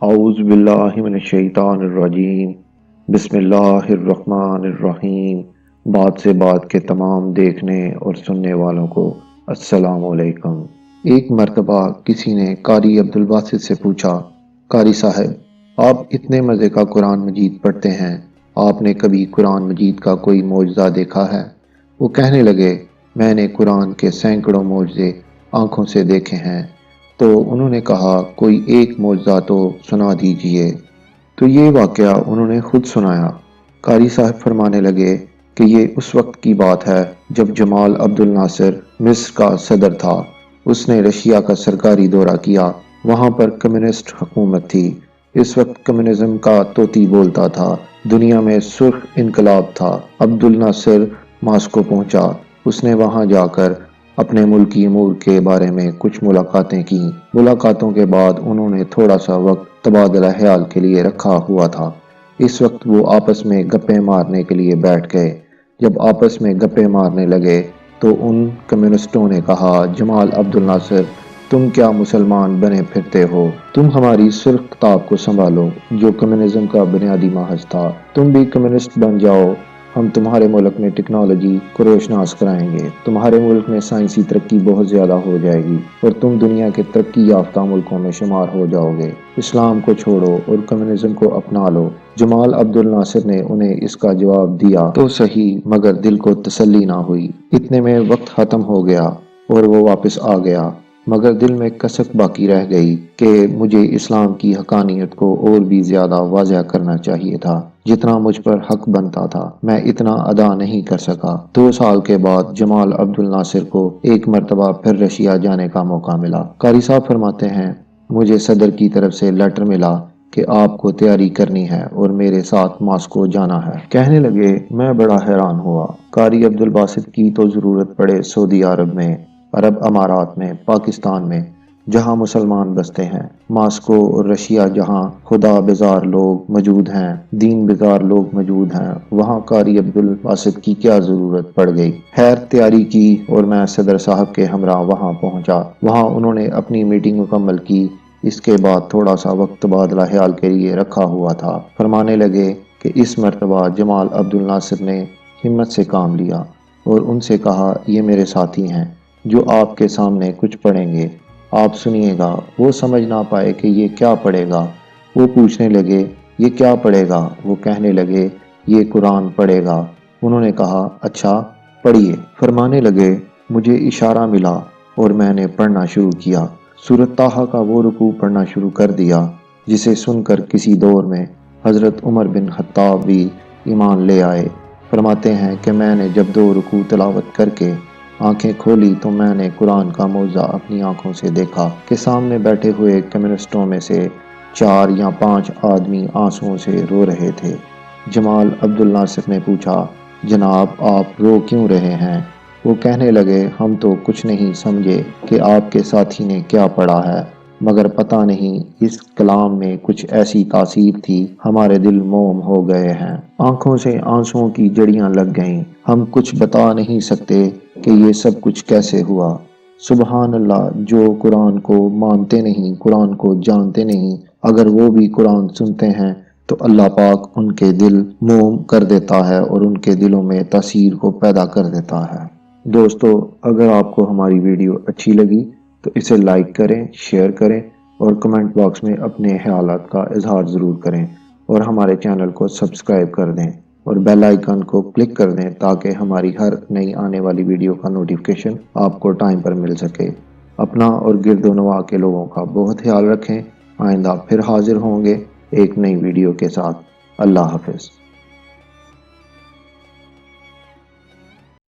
اعوذ باللہ من الشیطان الرجیم بسم اللہ الرحمن الرحیم۔ بات سے بات کے تمام دیکھنے اور سننے والوں کو السلام علیکم۔ ایک مرتبہ کسی نے قاری عبدالباسط سے پوچھا، قاری صاحب آپ اتنے مزے کا قرآن مجید پڑھتے ہیں، آپ نے کبھی قرآن مجید کا کوئی معجزہ دیکھا ہے؟ وہ کہنے لگے، میں نے قرآن کے سینکڑوں معجزے آنکھوں سے دیکھے ہیں۔ تو انہوں نے کہا، کوئی ایک معجزہ تو سنا دیجئے۔ تو یہ واقعہ انہوں نے خود سنایا۔ قاری صاحب فرمانے لگے کہ یہ اس وقت کی بات ہے جب جمال عبد الناصر مصر کا صدر تھا۔ اس نے رشیا کا سرکاری دورہ کیا، وہاں پر کمیونسٹ حکومت تھی۔ اس وقت کمیونزم کا طوطی بولتا تھا، دنیا میں سرخ انقلاب تھا۔ عبد الناصر ماسکو پہنچا، اس نے وہاں جا کر اپنے ملکی امور کے بارے میں کچھ ملاقاتیں کی۔ ملاقاتوں کے بعد انہوں نے تھوڑا سا وقت تبادلہ خیال کے لیے رکھا ہوا تھا۔ اس وقت وہ آپس میں گپیں مارنے کے لیے بیٹھ گئے۔ جب آپس میں گپیں مارنے لگے تو ان کمیونسٹوں نے کہا، جمال عبد الناصر تم کیا مسلمان بنے پھرتے ہو؟ تم ہماری سرخ کتاب کو سنبھالو جو کمیونزم کا بنیادی محض تھا، تم بھی کمیونسٹ بن جاؤ، ہم تمہارے ملک میں ٹیکنالوجی کو روشناس کرائیں گے، تمہارے ملک میں سائنسی ترقی بہت زیادہ ہو جائے گی اور تم دنیا کے ترقی یافتہ ملکوں میں شمار ہو جاؤ گے۔ اسلام کو چھوڑو اور کمیونزم کو اپنا لو۔ جمال عبد الناصر نے انہیں اس کا جواب دیا تو صحیح، مگر دل کو تسلی نہ ہوئی۔ اتنے میں وقت ختم ہو گیا اور وہ واپس آ گیا، مگر دل میں کسک باقی رہ گئی کہ مجھے اسلام کی حقانیت کو اور بھی زیادہ واضح کرنا چاہیے تھا۔ جتنا مجھ پر حق بنتا تھا میں اتنا ادا نہیں کر سکا۔ 2 سال کے بعد جمال عبد الناصر کو ایک مرتبہ پھر رشیا جانے کا موقع ملا۔ قاری صاحب فرماتے ہیں، مجھے صدر کی طرف سے لیٹر ملا کہ آپ کو تیاری کرنی ہے اور میرے ساتھ ماسکو جانا ہے۔ کہنے لگے، میں بڑا حیران ہوا، قاری عبدالباسط کی تو ضرورت پڑے سعودی عرب میں، عرب امارات میں، پاکستان میں، جہاں مسلمان بستے ہیں، ماسکو اور رشیا جہاں خدا بیزار لوگ موجود ہیں، دین بیزار لوگ موجود ہیں، وہاں قاری عبدالباسط کی کیا ضرورت پڑ گئی؟ خیر تیاری کی اور میں صدر صاحب کے ہمراہ وہاں پہنچا۔ وہاں انہوں نے اپنی میٹنگ مکمل کی۔ اس کے بعد تھوڑا سا وقت تبادلہ خیال کے لیے رکھا ہوا تھا۔ فرمانے لگے کہ اس مرتبہ جمال عبد الناصر نے ہمت سے کام لیا اور ان سے کہا، یہ میرے ساتھی ہیں جو آپ کے سامنے کچھ پڑھیں گے، آپ سنیے گا۔ وہ سمجھ نہ پائے کہ یہ کیا پڑھے گا۔ وہ پوچھنے لگے، یہ کیا پڑھے گا؟ وہ کہنے لگے، یہ قرآن پڑھے گا۔ انہوں نے کہا، اچھا پڑھیے۔ فرمانے لگے، مجھے اشارہ ملا اور میں نے پڑھنا شروع کیا۔ سورۃ طٰہٰ کا وہ رکوع پڑھنا شروع کر دیا جسے سن کر کسی دور میں حضرت عمر بن خطاب بھی ایمان لے آئے۔ فرماتے ہیں کہ میں نے جب 2 رکوع تلاوت کر کے آنکھیں کھولی تو میں نے قرآن کا معجزہ اپنی آنکھوں سے دیکھا کہ سامنے بیٹھے ہوئے کمیونسٹوں میں سے 4 یا 5 آدمی آنسوؤں سے رو رہے تھے۔ جمال عبد الناصر نے پوچھا، جناب آپ رو کیوں رہے ہیں؟ وہ کہنے لگے، ہم تو کچھ نہیں سمجھے کہ آپ کے ساتھی نے کیا پڑھا ہے، مگر پتہ نہیں اس کلام میں کچھ ایسی تاثیر تھی، ہمارے دل موم ہو گئے ہیں، آنکھوں سے آنسوؤں کی جڑیاں لگ گئیں، ہم کچھ بتا نہیں سکتے کہ یہ سب کچھ کیسے ہوا۔ سبحان اللہ، جو قرآن کو مانتے نہیں، قرآن کو جانتے نہیں، اگر وہ بھی قرآن سنتے ہیں تو اللہ پاک ان کے دل موم کر دیتا ہے اور ان کے دلوں میں تاثیر کو پیدا کر دیتا ہے۔ دوستو، اگر آپ کو ہماری ویڈیو اچھی لگی تو اسے لائک کریں، شیئر کریں اور کمنٹ باکس میں اپنے خیالات کا اظہار ضرور کریں، اور ہمارے چینل کو سبسکرائب کر دیں اور بیل آئیکن کو کلک کر دیں تاکہ ہماری ہر نئی آنے والی ویڈیو کا نوٹیفیکیشن آپ کو ٹائم پر مل سکے۔ اپنا اور گرد و نواح کے لوگوں کا بہت خیال رکھیں۔ آئندہ پھر حاضر ہوں گے ایک نئی ویڈیو کے ساتھ۔ اللہ حافظ۔